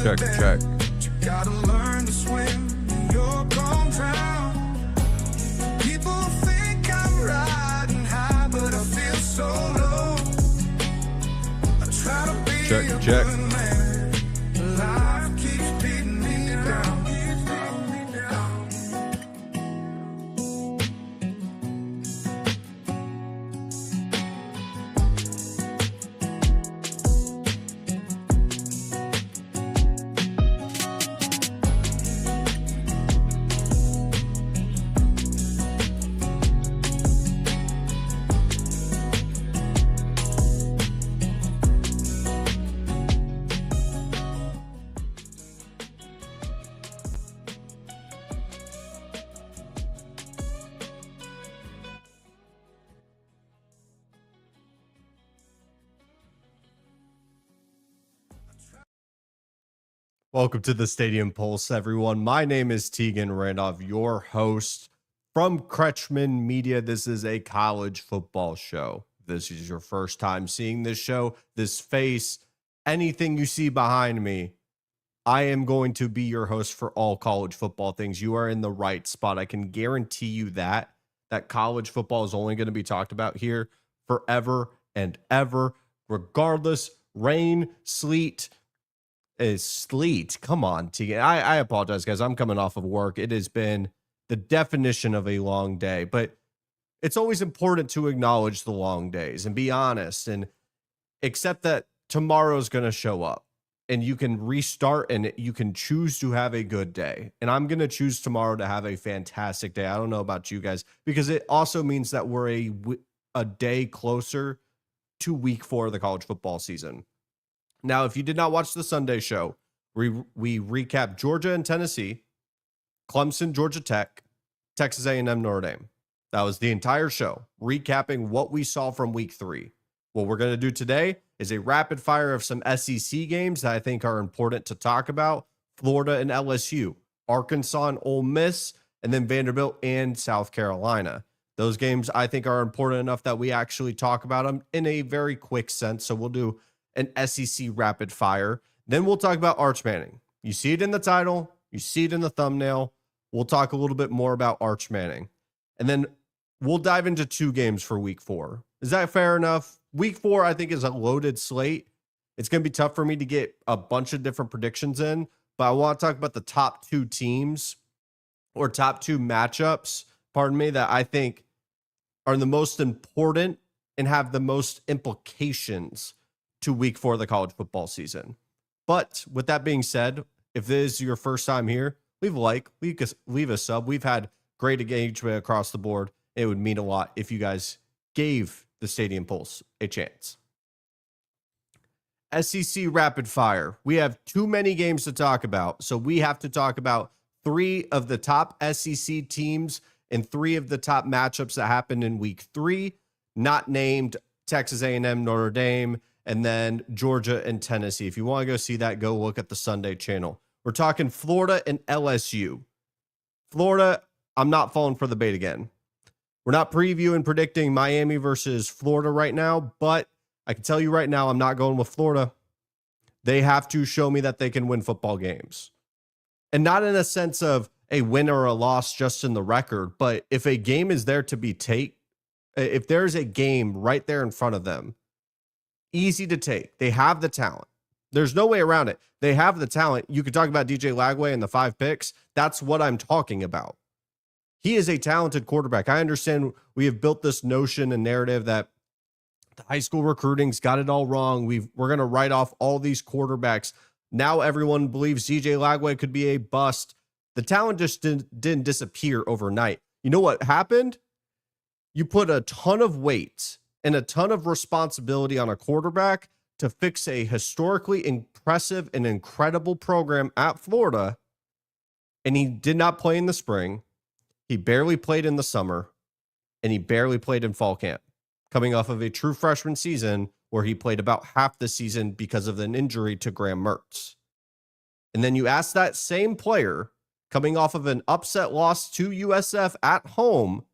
Check, check. You gotta learn to swim, you're gonna drown. People think I'm riding high, but I feel so low. I try to be a good man. Life keeps beating me down. Welcome to the Stadium Pulse, everyone. My name is Tegan Randolph, your host from Kretschmann Media. This is a college football show. This is your first time seeing this show, this face, anything you see behind me. I am going to be your host for all college football things. You are in the right spot. I can guarantee you that college football is only going to be talked about here forever and ever, regardless, rain, sleet, come on, Tegan. I apologize, guys. I'm coming off of work. It has been the definition of a long day, but it's always important to acknowledge the long days and be honest and accept that tomorrow's going to show up and you can restart and you can choose to have a good day. And I'm going to choose tomorrow to have a fantastic day. I don't know about you guys, because it also means that we're a day closer to week 4 of the college football season. Now, if you did not watch the Sunday show, we recap Georgia and Tennessee, Clemson, Georgia Tech, Texas A&M, Notre Dame. That was the entire show, recapping what we saw from week 3. What we're going to do today is a rapid fire of some SEC games that I think are important to talk about. Florida and LSU, Arkansas and Ole Miss, and then Vanderbilt and South Carolina. Those games I think are important enough that we actually talk about them in a very quick sense. So we'll do an SEC rapid fire. Then we'll talk about Arch Manning. You see it in the title. You see it in the thumbnail. We'll talk a little bit more about Arch Manning. And then we'll dive into 2 games for week 4. Is that fair enough? Week 4, I think, is a loaded slate. It's going to be tough for me to get a bunch of different predictions in, but I want to talk about the top 2 teams or top 2 matchups, that I think are the most important and have the most implications to week 4 of the college football season. But with that being said, if this is your first time here, leave a like, leave a sub. We've had great engagement across the board. It would mean a lot if you guys gave the Stadium Pulse a chance. SEC rapid fire. We have too many games to talk about, so we have to talk about 3 of the top SEC teams and 3 of the top matchups that happened in week 3, not named Texas A&M, Notre Dame, and then Georgia and Tennessee. If you want to go see that, go look at the Sunday channel. We're talking Florida and LSU. Florida, I'm not falling for the bait again. We're not previewing, predicting Miami versus Florida right now, but I can tell you right now, I'm not going with Florida. They have to show me that they can win football games. And not in a sense of a win or a loss just in the record, but if a game is there to be if there's a game right there in front of them, easy to take. They have the talent. There's no way around it. They have the talent. You could talk about DJ Lagway and the 5 picks. That's what I'm talking about. He is a talented quarterback. I understand we have built this notion and narrative that the high school recruiting's got it all wrong. We're going to write off all these quarterbacks. Now everyone believes DJ Lagway could be a bust. The talent just didn't disappear overnight. You know what happened? You put a ton of weight and a ton of responsibility on a quarterback to fix a historically impressive and incredible program at Florida, and he did not play in the spring. He barely played in the summer, and he barely played in fall camp, coming off of a true freshman season where he played about half the season because of an injury to Graham Mertz. And then you ask that same player, coming off of an upset loss to USF at home,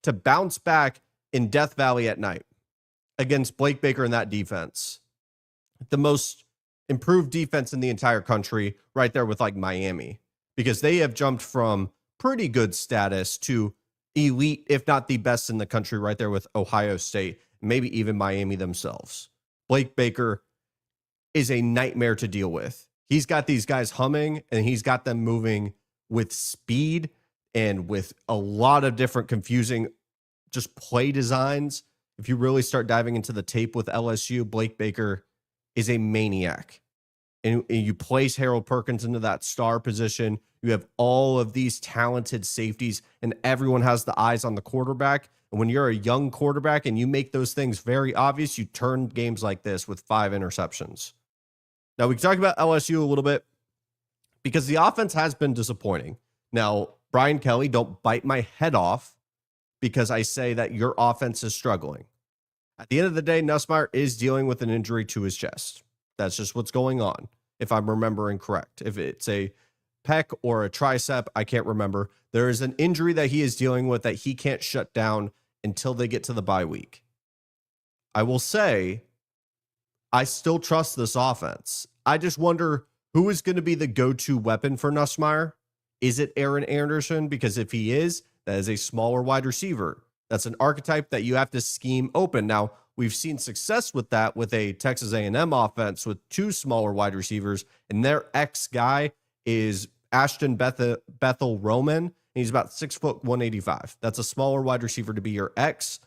to bounce back in Death Valley at night against Blake Baker and that defense. The most improved defense in the entire country, right there with like Miami, because they have jumped from pretty good status to elite, if not the best in the country, right there with Ohio State, maybe even Miami themselves. Blake Baker is a nightmare to deal with. He's got these guys humming, and he's got them moving with speed and with a lot of different confusing just play designs. If you really start diving into the tape with LSU, Blake Baker is a maniac. And you place Harold Perkins into that star position. You have all of these talented safeties, and everyone has the eyes on the quarterback. And when you're a young quarterback and you make those things very obvious, you turn games like this with 5 interceptions. Now, we can talk about LSU a little bit because the offense has been disappointing. Now, Brian Kelly, don't bite my head off because I say that your offense is struggling. At the end of the day, Nussmeier is dealing with an injury to his chest. That's just what's going on, if I'm remembering correct. If it's a pec or a tricep, I can't remember. There is an injury that he is dealing with that he can't shut down until they get to the bye week. I will say, I still trust this offense. I just wonder who is going to be the go-to weapon for Nussmeier. Is it Aaron Anderson? Because if he is, that is a smaller wide receiver. That's an archetype that you have to scheme open. Now, we've seen success with that with a Texas A&M offense with 2 smaller wide receivers, and their X guy is Ashton Bethel Roman, and he's about 6 foot 185. That's a smaller wide receiver to be your X.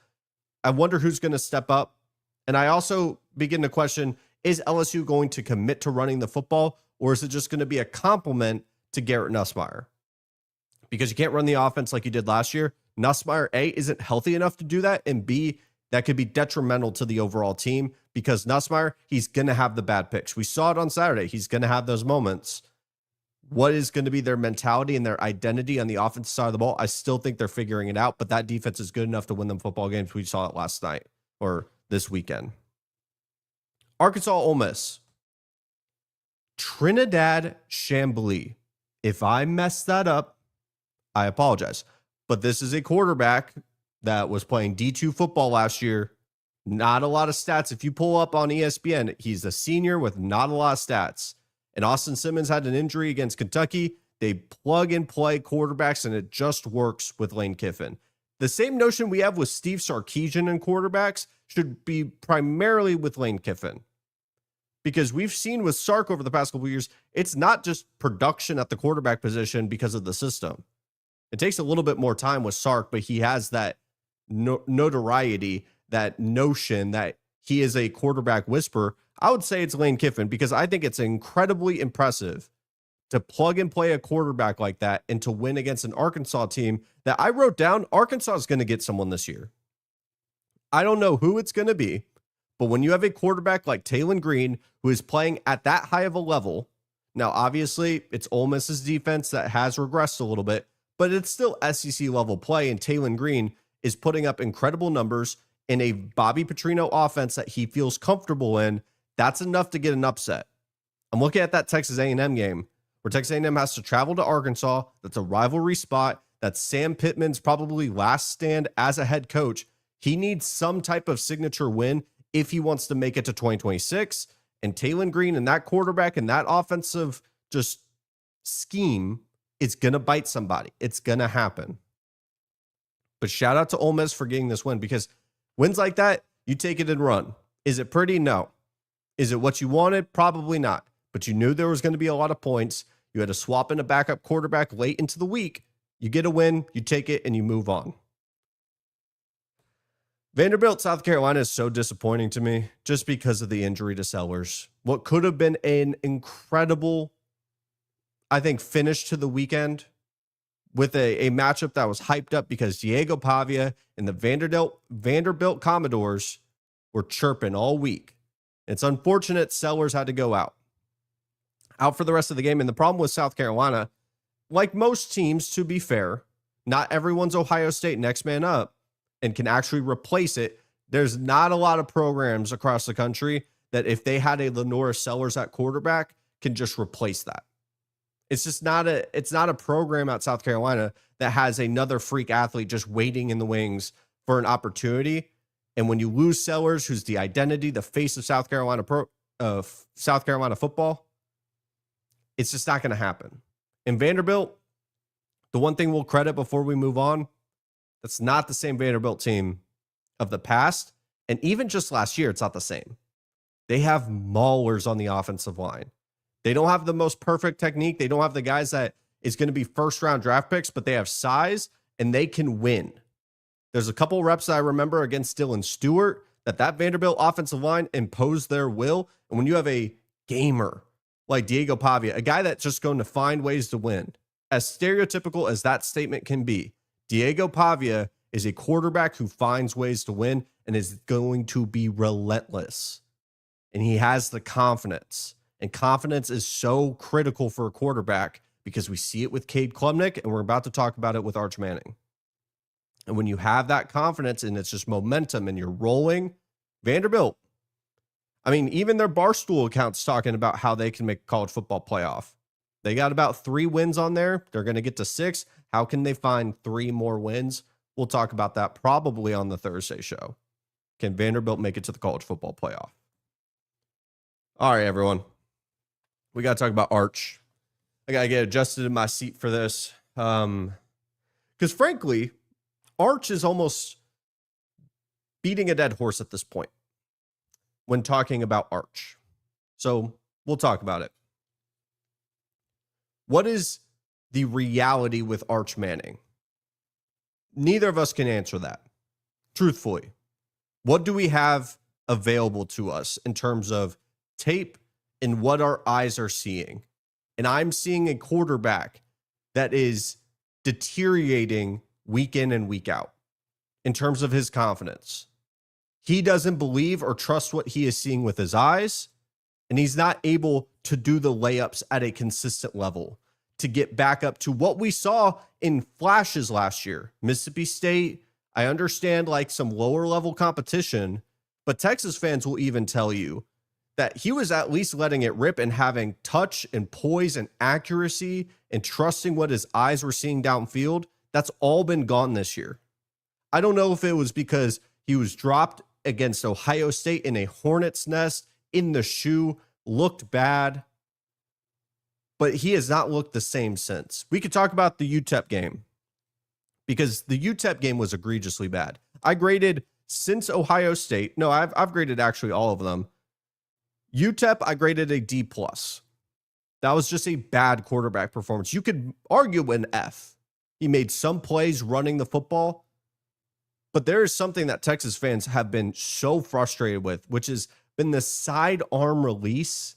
I wonder who's going to step up. And I also begin to question, is LSU going to commit to running the football, or is it just going to be a compliment to Garrett Nussmeier? Because you can't run the offense like you did last year. Nussmeier, A, isn't healthy enough to do that, and B, that could be detrimental to the overall team because Nussmeier, he's going to have the bad picks. We saw it on Saturday. He's going to have those moments. What is going to be their mentality and their identity on the offensive side of the ball? I still think they're figuring it out, but that defense is good enough to win them football games. We saw it last night or this weekend. Arkansas Ole Miss. Trinidad Chambly. If I messed that up, I apologize. But this is a quarterback that was playing D2 football last year. Not a lot of stats. If you pull up on ESPN, he's a senior with not a lot of stats. And Austin Simmons had an injury against Kentucky. They plug and play quarterbacks, and it just works with Lane Kiffin. The same notion we have with Steve Sarkisian and quarterbacks should be primarily with Lane Kiffin. Because we've seen with Sark over the past couple of years, it's not just production at the quarterback position because of the system. It takes a little bit more time with Sark, but he has that notoriety, that notion that he is a quarterback whisperer. I would say it's Lane Kiffin because I think it's incredibly impressive to plug and play a quarterback like that and to win against an Arkansas team that I wrote down. Arkansas is going to get someone this year. I don't know who it's going to be, but when you have a quarterback like Taylon Green who is playing at that high of a level, now obviously it's Ole Miss's defense that has regressed a little bit, but it's still SEC level play, and Taylon Green is putting up incredible numbers in a Bobby Petrino offense that he feels comfortable in. That's enough to get an upset. I'm looking at that Texas A&M game where Texas A&M has to travel to Arkansas. That's a rivalry spot. That's Sam Pittman's probably last stand as a head coach. He needs some type of signature win if he wants to make it to 2026. And Taylon Green and that quarterback and that offensive just scheme, it's going to bite somebody. It's going to happen. But shout out to Ole Miss for getting this win, because wins like that, you take it and run. Is it pretty? No. Is it what you wanted? Probably not. But you knew there was going to be a lot of points. You had to swap in a backup quarterback late into the week. You get a win, you take it, and you move on. Vanderbilt, South Carolina is so disappointing to me just because of the injury to Sellers. What could have been an incredible, I think, finish to the weekend with a matchup that was hyped up because Diego Pavia and the Vanderbilt Commodores were chirping all week. It's unfortunate Sellers had to go out for the rest of the game. And the problem with South Carolina, like most teams, to be fair, not everyone's Ohio State next man up and can actually replace it. There's not a lot of programs across the country that if they had a Lenora Sellers at quarterback can just replace that. It's just it's not a program at South Carolina that has another freak athlete just waiting in the wings for an opportunity. And when you lose Sellers, who's the identity, the face of South Carolina of South Carolina football, it's just not going to happen. And Vanderbilt, the one thing we'll credit before we move on, that's not the same Vanderbilt team of the past. And even just last year, it's not the same. They have maulers on the offensive line. They don't have the most perfect technique. They don't have the guys that is going to be first-round draft picks, but they have size and they can win. There's a couple reps that I remember against Dylan Stewart that Vanderbilt offensive line imposed their will. And when you have a gamer like Diego Pavia, a guy that's just going to find ways to win, as stereotypical as that statement can be, Diego Pavia is a quarterback who finds ways to win and is going to be relentless. And he has the confidence. And confidence is so critical for a quarterback because we see it with Cade Klubnik, and we're about to talk about it with Arch Manning. And when you have that confidence and it's just momentum and you're rolling, Vanderbilt, I mean, even their Barstool account's talking about how they can make college football playoff. They got about 3 wins on there. They're going to get to 6. How can they find 3 more wins? We'll talk about that probably on the Thursday show. Can Vanderbilt make it to the college football playoff? All right, everyone. We got to talk about Arch. I got to get adjusted in my seat for this. Because frankly, Arch is almost beating a dead horse at this point when talking about Arch. So we'll talk about it. What is the reality with Arch Manning? Neither of us can answer that. Truthfully, what do we have available to us in terms of tape and what our eyes are seeing? And I'm seeing a quarterback that is deteriorating week in and week out in terms of his confidence. He doesn't believe or trust what he is seeing with his eyes, and he's not able to do the layups at a consistent level to get back up to what we saw in flashes last year. Mississippi State, I understand like some lower level competition, but Texas fans will even tell you that he was at least letting it rip and having touch and poise and accuracy and trusting what his eyes were seeing downfield. That's all been gone this year. I don't know if it was because he was dropped against Ohio State in a hornet's nest in the shoe, looked bad, but he has not looked the same since. We could talk about the UTEP game because the UTEP game was egregiously bad. I graded since Ohio State. No, I've graded actually all of them. UTEP, I graded a D+. That was just a bad quarterback performance. You could argue an F. He made some plays running the football, but there is something that Texas fans have been so frustrated with, which has been the sidearm release,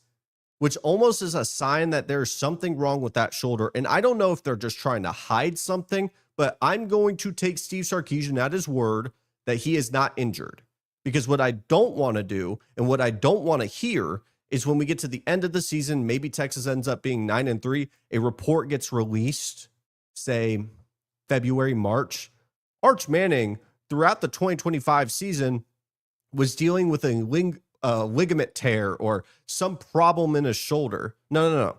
which almost is a sign that there's something wrong with that shoulder. And I don't know if they're just trying to hide something, but I'm going to take Steve Sarkisian at his word that he is not injured. Because what I don't want to do and what I don't want to hear is when we get to the end of the season, maybe Texas ends up being 9-3, a report gets released, say February, March. Arch Manning, throughout the 2025 season, was dealing with a ligament tear or some problem in his shoulder. No.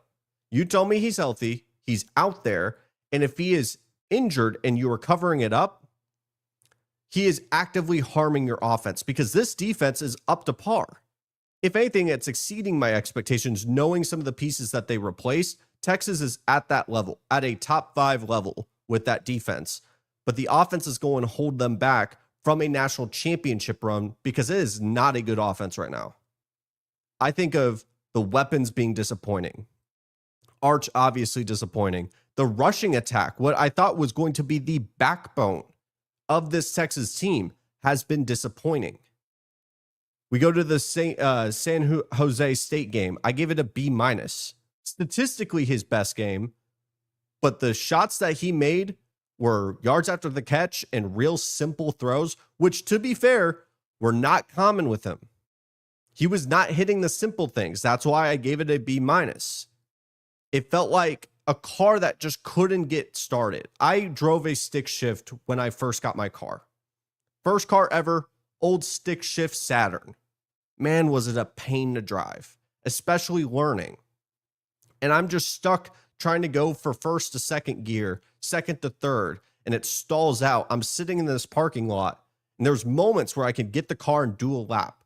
You tell me he's healthy, he's out there, and if he is injured and you are covering it up, he is actively harming your offense because this defense is up to par. If anything, it's exceeding my expectations, knowing some of the pieces that they replaced. Texas is at that level, at a top 5 level with that defense. But the offense is going to hold them back from a national championship run because it is not a good offense right now. I think of the weapons being disappointing. Arch, obviously disappointing. The rushing attack, what I thought was going to be the backbone of this Texas team, has been disappointing. We go to the San Jose State game. I gave it a B-. Statistically, his best game, but the shots that he made were yards after the catch and real simple throws, which, to be fair, were not common with him. He was not hitting the simple things. That's why I gave it a B-. It felt like a car that just couldn't get started. I drove a stick shift when I first got my car. First car ever, old stick shift Saturn. Man, was it a pain to drive, especially learning. And I'm just stuck trying to go for first to second gear, second to third, and it stalls out. I'm sitting in this parking lot, and there's moments where I can get the car and do a lap.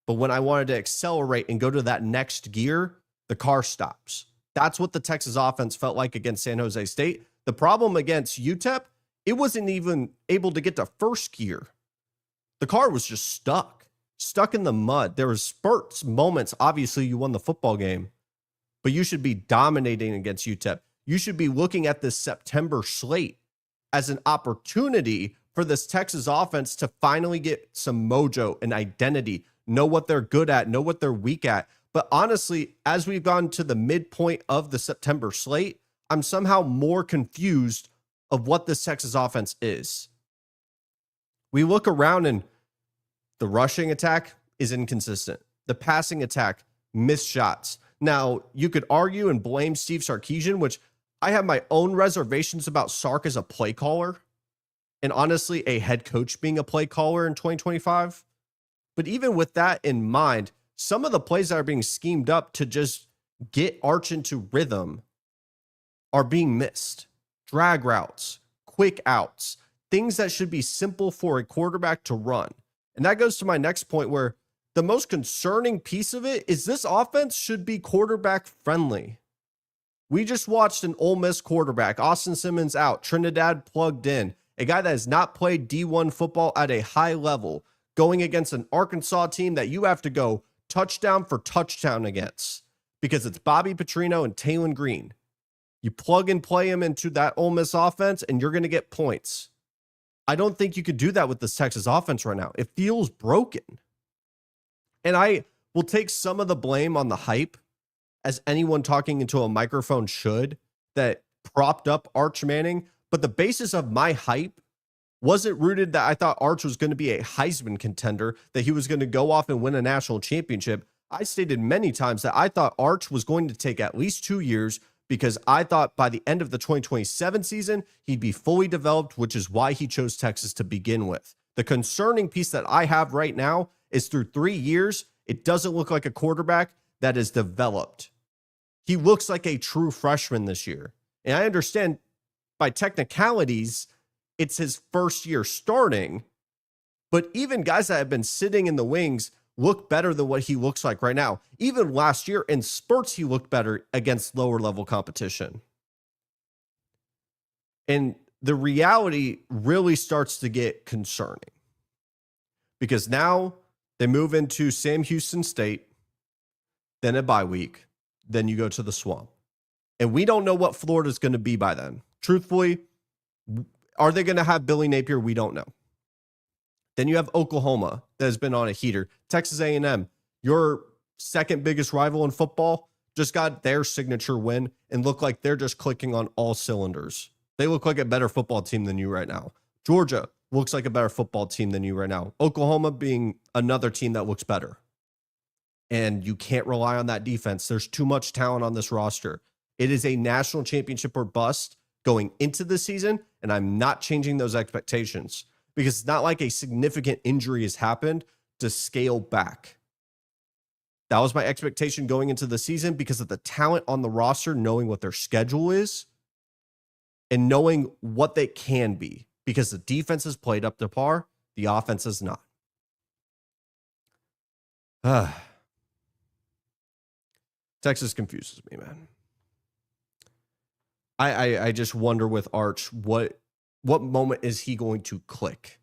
But when I wanted to accelerate and go to that next gear, the car stops. That's what the Texas offense felt like against San Jose State. The problem against UTEP, it wasn't even able to get to first gear. The car was just stuck in the mud. There was spurts, moments. Obviously, you won the football game, but you should be dominating against UTEP. You should be looking at this September slate as an opportunity for this Texas offense to finally get some mojo and identity, know what they're good at, know what they're weak at. But honestly, as we've gone to the midpoint of the September slate, I'm somehow more confused of what this Texas offense is. We look around and the rushing attack is inconsistent. The passing attack, missed shots. Now, you could argue and blame Steve Sarkisian, which I have my own reservations about Sark as a play caller, and honestly, a head coach being a play caller in 2025. But even with that in mind, some of the plays that are being schemed up to just get Arch into rhythm are being missed. Drag routes, quick outs, things that should be simple for a quarterback to run. And that goes to my next point, where the most concerning piece of it is this offense should be quarterback friendly. We just watched an Ole Miss quarterback, Austin Simmons out, Trinidad plugged in, a guy that has not played D1 football at a high level, going against an Arkansas team that you have to go touchdown for touchdown against because it's Bobby Petrino and Taylon Green. You plug and play him into that Ole Miss offense and you're going to get points. I don't think you could do that with this Texas offense right now. It feels broken. And I will take some of the blame on the hype, as anyone talking into a microphone should, that propped up Arch Manning. But the basis of my hype wasn't rooted that I thought Arch was going to be a Heisman contender, that he was going to go off and win a national championship. I stated many times that I thought Arch was going to take at least 2 years, because I thought by the end of the 2027 season, he'd be fully developed, which is why he chose Texas to begin with. The concerning piece that I have right now is through 3 years, it doesn't look like a quarterback that is developed. He looks like a true freshman this year. And I understand by technicalities, it's his first year starting, but even guys that have been sitting in the wings look better than what he looks like right now. Even last year in spurts, he looked better against lower level competition. And the reality really starts to get concerning, because now they move into Sam Houston State, then a bye week, then you go to the Swamp. And we don't know what Florida's going to be by then. Truthfully, are they going to have Billy Napier? We don't know. Then you have Oklahoma that has been on a heater. Texas A&M, your second biggest rival in football, just got their signature win and look like they're just clicking on all cylinders. They look like a better football team than you right now. Georgia looks like a better football team than you right now. Oklahoma being another team that looks better. And you can't rely on that defense. There's too much talent on this roster. It is a national championship or bust going into the season, and I'm not changing those expectations, because it's not like a significant injury has happened to scale back. That was my expectation going into the season because of the talent on the roster, knowing what their schedule is and knowing what they can be, because the defense has played up to par, the offense has not. Texas confuses me, man. I just wonder with Arch, what moment is he going to click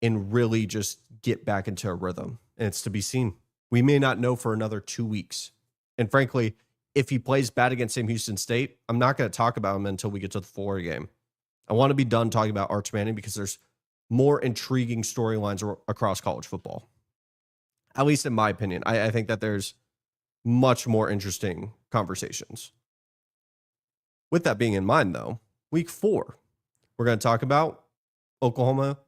and really just get back into a rhythm? And it's to be seen. We may not know for another 2 weeks. And frankly, if he plays bad against Sam Houston State, I'm not going to talk about him until we get to the Florida game. I want to be done talking about Arch Manning because there's more intriguing storylines across college football. At least in my opinion. I think that there's much more interesting conversations. With that being in mind, though, week 4, we're going to talk about Oklahoma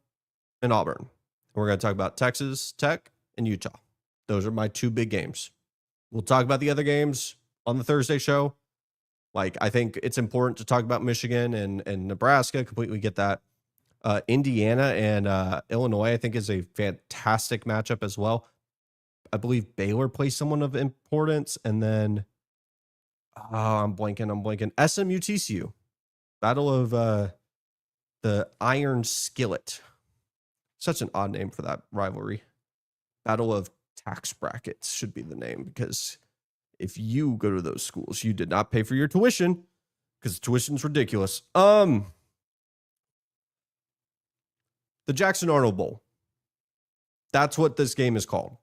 and Auburn. We're going to talk about Texas Tech and Utah. Those are my 2 big games. We'll talk about the other games on the Thursday show. Like, I think it's important to talk about Michigan and Nebraska. Completely get that. Indiana and Illinois, I think, is a fantastic matchup as well. I believe Baylor plays someone of importance. And then, I'm blanking. SMU TCU. Battle of the Iron Skillet. Such an odd name for that rivalry. Battle of tax brackets should be the name, because if you go to those schools, you did not pay for your tuition, because tuition's ridiculous. The Jackson Arnold Bowl. That's what this game is called.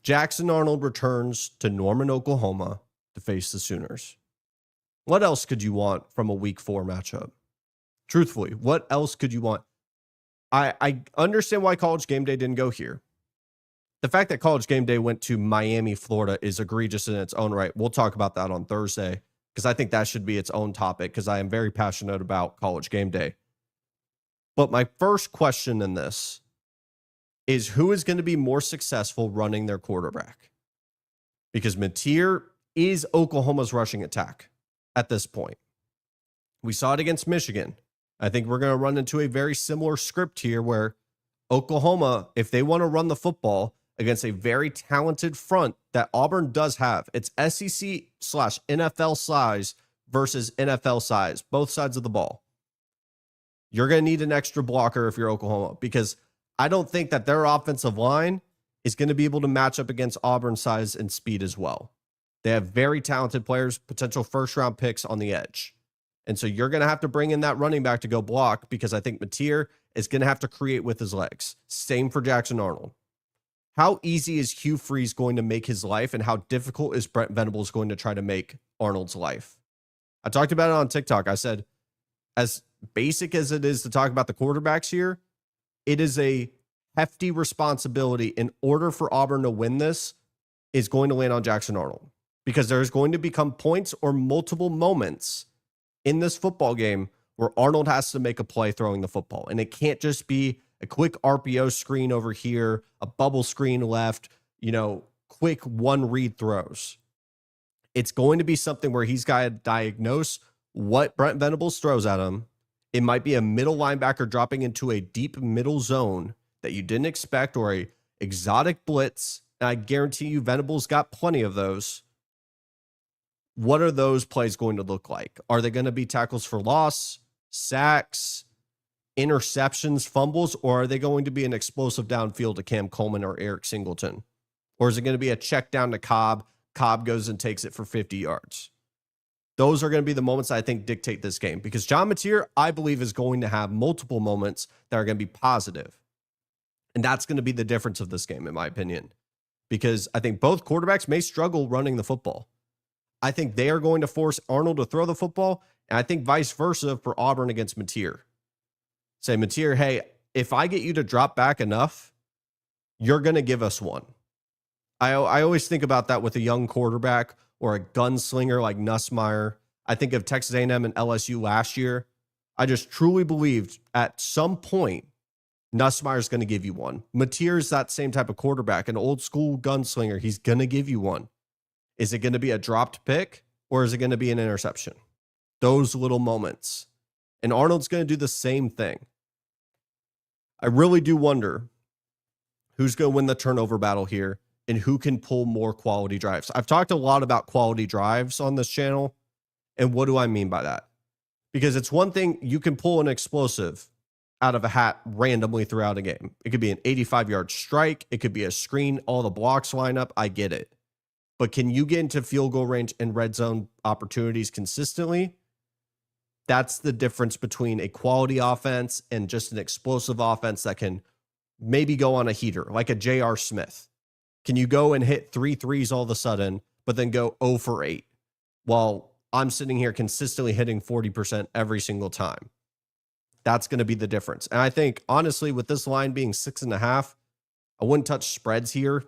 Jackson Arnold returns to Norman, Oklahoma to face the Sooners. What else could you want from a week 4 matchup? Truthfully, what else could you want? I understand why College Game Day didn't go here. The fact that College Game Day went to Miami, Florida is egregious in its own right. We'll talk about that on Thursday, because I think that should be its own topic, because I am very passionate about College Game Day. But my first question in this is, who is going to be more successful running their quarterback? Because Mateer is Oklahoma's rushing attack at this point. We saw it against Michigan. I think we're going to run into a very similar script here, where Oklahoma, if they want to run the football against a very talented front that Auburn does have, it's SEC/NFL size versus NFL size, both sides of the ball. You're going to need an extra blocker if you're Oklahoma, because I don't think that their offensive line is going to be able to match up against Auburn's size and speed as well. They have very talented players, potential first-round picks on the edge. And so you're going to have to bring in that running back to go block, because I think Mateer is going to have to create with his legs. Same for Jackson Arnold. How easy is Hugh Freeze going to make his life, and how difficult is Brent Venables going to try to make Arnold's life? I talked about it on TikTok. I said, as basic as it is to talk about the quarterbacks here, it is a hefty responsibility in order for Auburn to win this is going to land on Jackson Arnold, because there's going to become points or multiple moments in this football game where Arnold has to make a play throwing the football. And it can't just be a quick RPO screen over here, a bubble screen left, quick one read throws. It's going to be something where he's got to diagnose what Brent Venables throws at him. It might be a middle linebacker dropping into a deep middle zone that you didn't expect, or a exotic blitz. And I guarantee you Venables got plenty of those. What are those plays going to look like? Are they going to be tackles for loss, sacks, interceptions, fumbles, or are they going to be an explosive downfield to Cam Coleman or Eric Singleton? Or is it going to be a check down to Cobb? Cobb goes and takes it for 50 yards. Those are going to be the moments I think dictate this game, because John Mateer, I believe, is going to have multiple moments that are going to be positive. And that's going to be the difference of this game, in my opinion, because I think both quarterbacks may struggle running the football. I think they are going to force Arnold to throw the football, and I think vice versa for Auburn against Mateer. Say, Mateer, hey, if I get you to drop back enough, you're going to give us one. I always think about that with a young quarterback or a gunslinger like Nussmeier. I think of Texas A&M and LSU last year. I just truly believed at some point Nussmeier is going to give you one. Mateer is that same type of quarterback, an old school gunslinger. He's going to give you one. Is it going to be a dropped pick, or is it going to be an interception? Those little moments. And Arnold's going to do the same thing. I really do wonder who's going to win the turnover battle here and who can pull more quality drives. I've talked a lot about quality drives on this channel. And what do I mean by that? Because it's one thing, you can pull an explosive out of a hat randomly throughout a game. It could be an 85-yard strike. It could be a screen. All the blocks line up. I get it. But can you get into field goal range and red zone opportunities consistently? That's the difference between a quality offense and just an explosive offense that can maybe go on a heater, like a J.R. Smith. Can you go and hit 3 threes all of a sudden, but then go 0 for 8? While I'm sitting here consistently hitting 40% every single time. That's going to be the difference. And I think, honestly, with this line being 6.5, I wouldn't touch spreads here.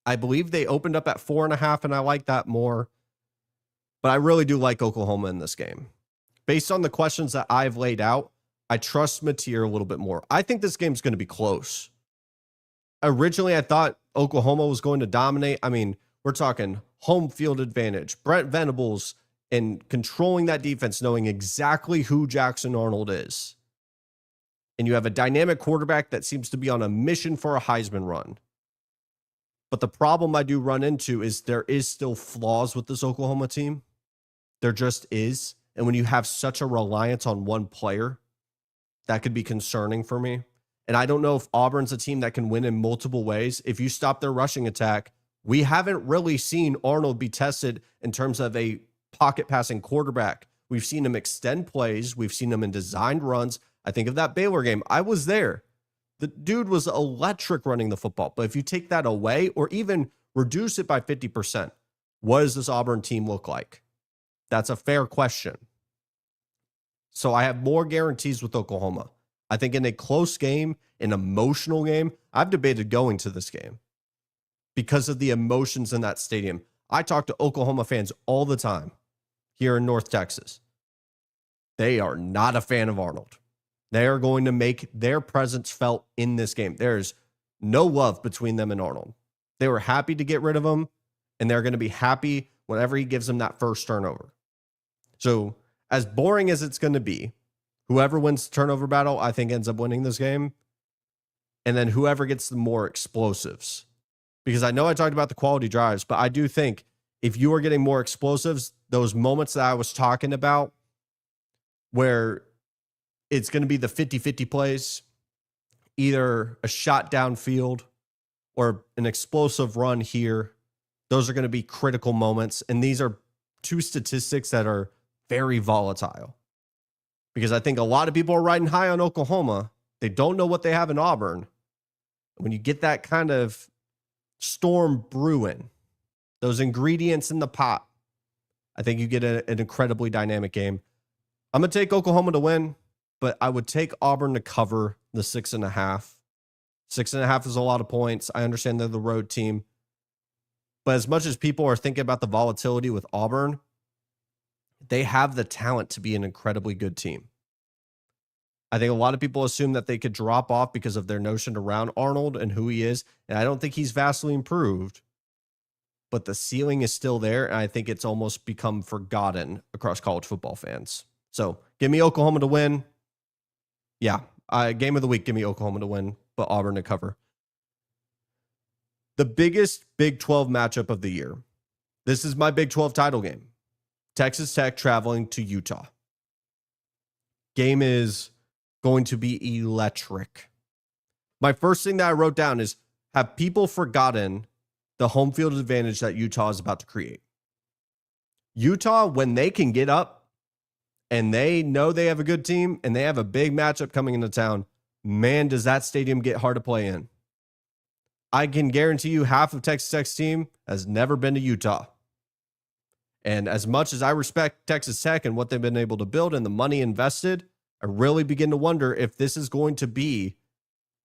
I believe they opened up at 4.5, and I like that more. But I really do like Oklahoma in this game. Based on the questions that I've laid out, I trust Mateer a little bit more. I think this game's going to be close. Originally, I thought Oklahoma was going to dominate. I mean, we're talking home field advantage. Brent Venables and controlling that defense, knowing exactly who Jackson Arnold is. And you have a dynamic quarterback that seems to be on a mission for a Heisman run. But the problem I do run into is there is still flaws with this Oklahoma team. There just is. And when you have such a reliance on one player, that could be concerning for me. And I don't know if Auburn's a team that can win in multiple ways. If you stop their rushing attack, we haven't really seen Arnold be tested in terms of a pocket passing quarterback. We've seen him extend plays. We've seen him in designed runs. I think of that Baylor game. I was there. The dude was electric running the football. But if you take that away or even reduce it by 50%, what does this Auburn team look like? That's a fair question. So I have more guarantees with Oklahoma. I think in a close game, an emotional game, I've debated going to this game because of the emotions in that stadium. I talk to Oklahoma fans all the time here in North Texas. They are not a fan of Arnold. They are going to make their presence felt in this game. There's no love between them and Arnold. They were happy to get rid of him, and they're going to be happy whenever he gives them that first turnover. So as boring as it's going to be, whoever wins the turnover battle, I think ends up winning this game. And then whoever gets the more explosives. Because I know I talked about the quality drives, but I do think if you are getting more explosives, those moments that I was talking about where it's going to be the 50-50 plays, either a shot downfield or an explosive run here, those are going to be critical moments. And these are two statistics that are very volatile. Because I think a lot of people are riding high on Oklahoma. They don't know what they have in Auburn. When you get that kind of storm brewing, those ingredients in the pot, I think you get an incredibly dynamic game. I'm going to take Oklahoma to win, but I would take Auburn to cover the 6.5. 6.5 is a lot of points. I understand they're the road team. But as much as people are thinking about the volatility with Auburn, they have the talent to be an incredibly good team. I think a lot of people assume that they could drop off because of their notion around Arnold and who he is. And I don't think he's vastly improved, but the ceiling is still there. And I think it's almost become forgotten across college football fans. So give me Oklahoma to win. Yeah. Game of the week, give me Oklahoma to win, but Auburn to cover. The biggest Big 12 matchup of the year. This is my Big 12 title game. Texas Tech traveling to Utah. Game is going to be electric. My first thing that I wrote down is, have people forgotten the home field advantage that Utah is about to create? Utah, when they can get up and they know they have a good team and they have a big matchup coming into town, man, does that stadium get hard to play in. I can guarantee you half of Texas Tech's team has never been to Utah. And as much as I respect Texas Tech and what they've been able to build and the money invested, I really begin to wonder if this is going to be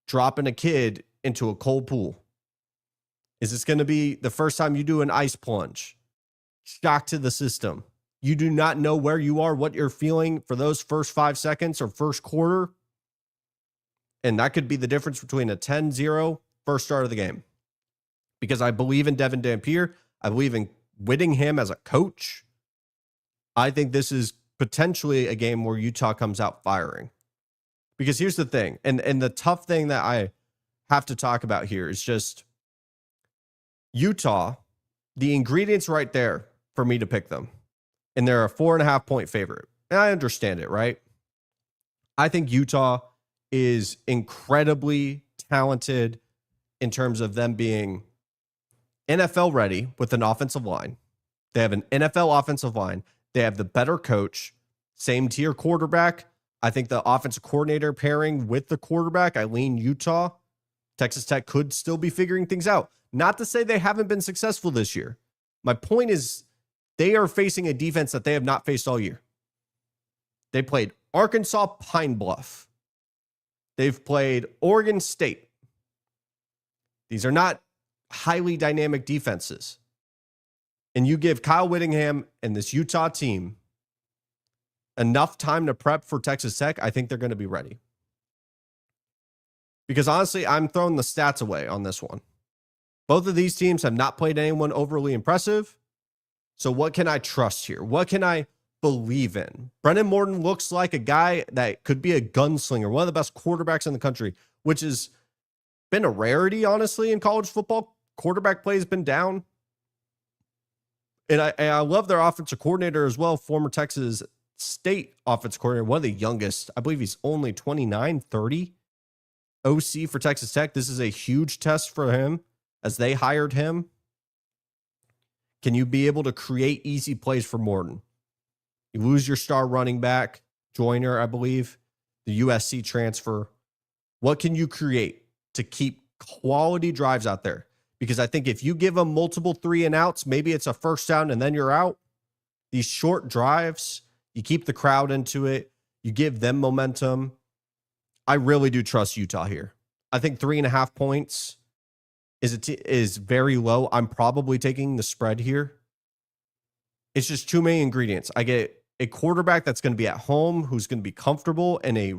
dropping a kid into a cold pool. Is this going to be the first time you do an ice plunge? Shock to the system. You do not know where you are, what you're feeling for those first 5 seconds or first quarter. And that could be the difference between a 10-0 first start of the game. Because I believe in Devin Dampier. I believe in Whittingham as a coach. I think this is potentially a game where Utah comes out firing. Because here's the thing, and the tough thing that I have to talk about here is just Utah, the ingredients right there for me to pick them. And they're a 4.5 point favorite. And I understand it, right? I think Utah is incredibly talented in terms of them being NFL ready with an offensive line. They have an NFL offensive line. They have the better coach, same tier quarterback. I think the offensive coordinator pairing with the quarterback, I lean Utah. Texas Tech could still be figuring things out. Not to say they haven't been successful this year. My point is they are facing a defense that they have not faced all year. They played Arkansas Pine Bluff. They've played Oregon State. These are not highly dynamic defenses. And you give Kyle Whittingham and this Utah team enough time to prep for Texas Tech, I think they're going to be ready. Because honestly, I'm throwing the stats away on this one. Both of these teams have not played anyone overly impressive. So what can I trust here? What can I believe in? Brennan Morton looks like a guy that could be a gunslinger, one of the best quarterbacks in the country, which has been a rarity, honestly, in college football. Quarterback play has been down. And I love their offensive coordinator as well, former Texas State offensive coordinator, one of the youngest. I believe he's only 29, 30. OC for Texas Tech. This is a huge test for him as they hired him. Can you be able to create easy plays for Morton? You lose your star running back, Joyner, I believe, the USC transfer. What can you create to keep quality drives out there? Because I think if you give them multiple 3-and-outs, maybe it's a first down and then you're out. These short drives, you keep the crowd into it. You give them momentum. I really do trust Utah here. I think 3.5 points is very low. I'm probably taking the spread here. It's just too many ingredients. I get a quarterback that's going to be at home, who's going to be comfortable in a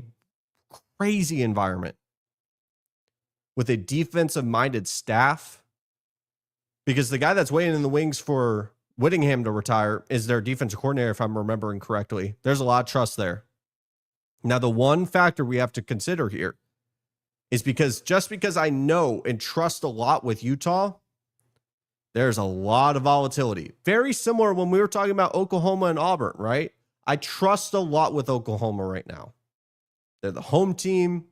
crazy environment with a defensive-minded staff, because the guy that's waiting in the wings for Whittingham to retire is their defensive coordinator, if I'm remembering correctly. There's a lot of trust there. Now, the one factor we have to consider here is because I know and trust a lot with Utah, there's a lot of volatility. Very similar when we were talking about Oklahoma and Auburn, right? I trust a lot with Oklahoma right now. They're the home team.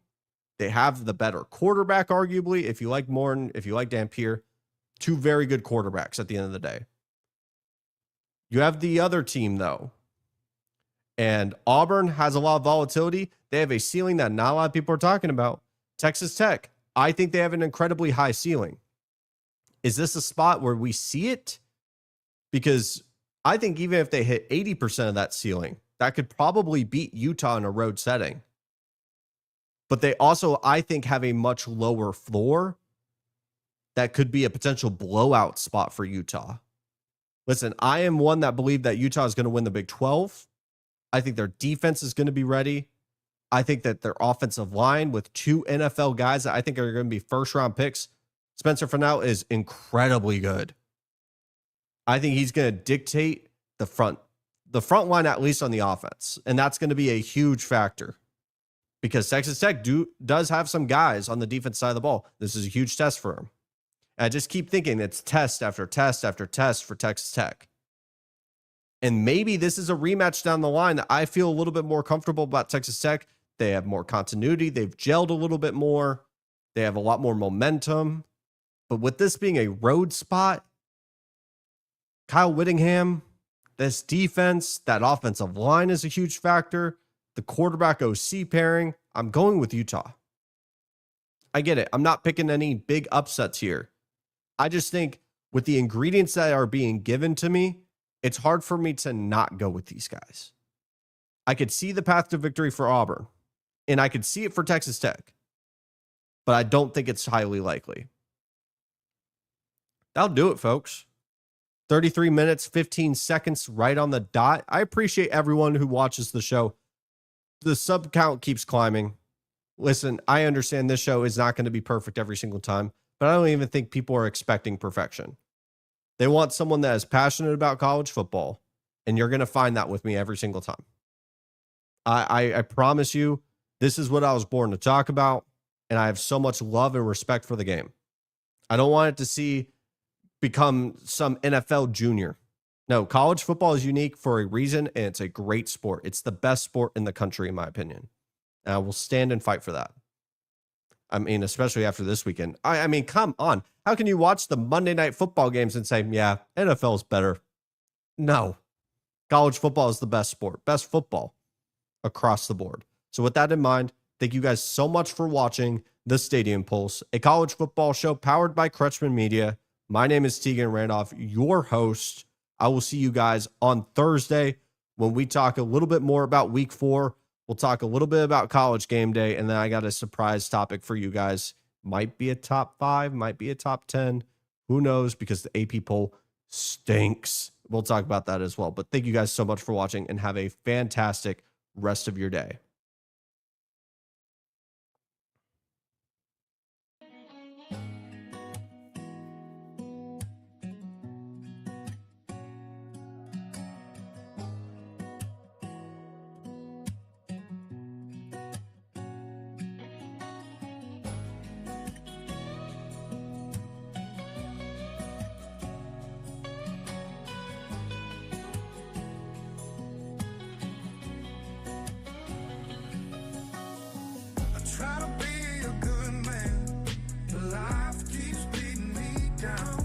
They have the better quarterback, arguably. If you like Morton, if you like Dampier, two very good quarterbacks at the end of the day. You have the other team, though. And Auburn has a lot of volatility. They have a ceiling that not a lot of people are talking about. Texas Tech, I think they have an incredibly high ceiling. Is this a spot where we see it? Because I think even if they hit 80% of that ceiling, that could probably beat Utah in a road setting. But they also, I think, have a much lower floor that could be a potential blowout spot for Utah. Listen, I am one that believed that Utah is going to win the Big 12. I think their defense is going to be ready. I think that their offensive line with two NFL guys that I think are going to be first-round picks. Spencer Fennell is incredibly good. I think he's going to dictate the front line, at least on the offense. And that's going to be a huge factor because Texas Tech does have some guys on the defense side of the ball. This is a huge test for him. And I just keep thinking it's test after test after test for Texas Tech. And maybe this is a rematch down the line that I feel a little bit more comfortable about Texas Tech. They have more continuity. They've gelled a little bit more. They have a lot more momentum. But with this being a road spot, Kyle Whittingham, this defense, that offensive line is a huge factor. The quarterback OC pairing, I'm going with Utah. I get it. I'm not picking any big upsets here. I just think with the ingredients that are being given to me, it's hard for me to not go with these guys. I could see the path to victory for Auburn, and I could see it for Texas Tech, but I don't think it's highly likely. That'll do it, folks. 33 minutes, 15 seconds right on the dot. I appreciate everyone who watches the show. The sub count keeps climbing. Listen, I understand this show is not going to be perfect every single time, but I don't even think people are expecting perfection. They want someone that is passionate about college football, and you're going to find that with me every single time. I promise you, this is what I was born to talk about, and I have so much love and respect for the game. I don't want it to become some NFL junior. No, college football is unique for a reason, and it's a great sport. It's the best sport in the country, in my opinion. And I will stand and fight for that. I mean, especially after this weekend. I mean, come on. How can you watch the Monday night football games and say, yeah, NFL is better? No. College football is the best sport, best football across the board. So with that in mind, thank you guys so much for watching the Stadium Pulse, a college football show powered by Crutchman Media. My name is Tegan Randolph, your host. I will see you guys on Thursday when we talk a little bit more about week 4. We'll talk a little bit about college game day, and then I got a surprise topic for you guys. Might be a top 5, might be a top 10. Who knows? Because the AP poll stinks. We'll talk about that as well. But thank you guys so much for watching, and have a fantastic rest of your day. Try to be a good now.